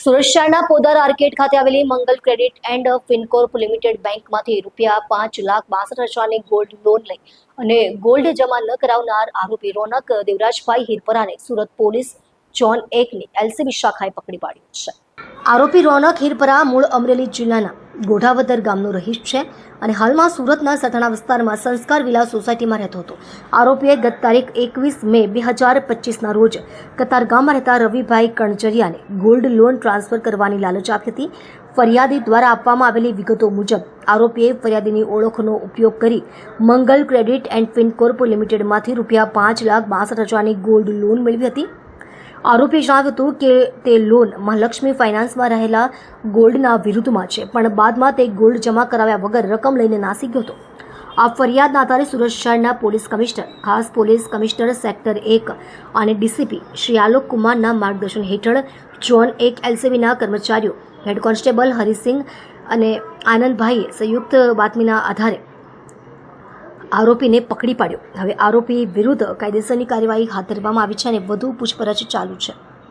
સુરત શહેરના પોદાર આર્કેડ ખાતે આવેલી મંગલ ક્રેડિટ એન્ડ ફિનકોર્પ લિમિટેડ બેંકમાંથી ₹5,62,000ની ગોલ્ડ લોન લઈ અને ગોલ્ડ જમા ન કરાવનાર આરોપી રોનક Devrajbhai હિરપરાને Surat police zone 1ની LCB શાખાએ પકડી પાડ્યો છે। આરોપી રોનક હિરપરા મૂળ અમરેલી જિલ્લાના ગોઢાવદર ગામનો રહીશ છે અને હાલમાં સુરતના સથાણા વિસ્તારમાં સંસ્કાર વિલા સોસાયટીમાં રહેતો હતો। આરોપીએ ગત તારીખ 21 મે 2025ના રોજ કતારગામમાં રહેતા રવિભાઈ કણજરિયાને ગોલ્ડ લોન ટ્રાન્સફર કરવાની લાલચ આપી હતી। ફરિયાદી દ્વારા આપવામાં આવેલી વિગતો મુજબ આરોપીએ ફરિયાદીની ઓળખનો ઉપયોગ કરી મંગલ ક્રેડિટ એન્ડ ફિનકોર્પ લિમિટેડમાંથી ₹5,62,000ની ગોલ્ડ લોન મેળવી હતી। આરોપીએ જણાવ્યું હતું કે તે લોન મહાલક્ષ્મી ફાઇનાન્સમાં રહેલા ગોલ્ડના વિરુદ્ધમાં છે, પણ બાદમાં તે ગોલ્ડ જમા કરાવ્યા વગર રકમ લઈને નાસી ગયો હતો। આ ફરિયાદના આધારે સુરત શહેરના પોલીસ કમિશનર, ખાસ પોલીસ કમિશનર સેક્ટર 1 અને ડીસીપી શ્રી આલોક કુમારના માર્ગદર્શન હેઠળ ઝોન 1 એલસીબીના કર્મચારીઓ હેડ કોન્સ્ટેબલ હરિસિંહ અને આનંદભાઈએ સંયુક્ત બાતમીના આધારે આરોપીને પકડી પાડ્યો। હવે આરોપી વિરુદ્ધ કાયદેસરની કાર્યવાહી હાથ ધરવામાં આવી છે અને વધુ પૂછપરછ ચાલુ છે।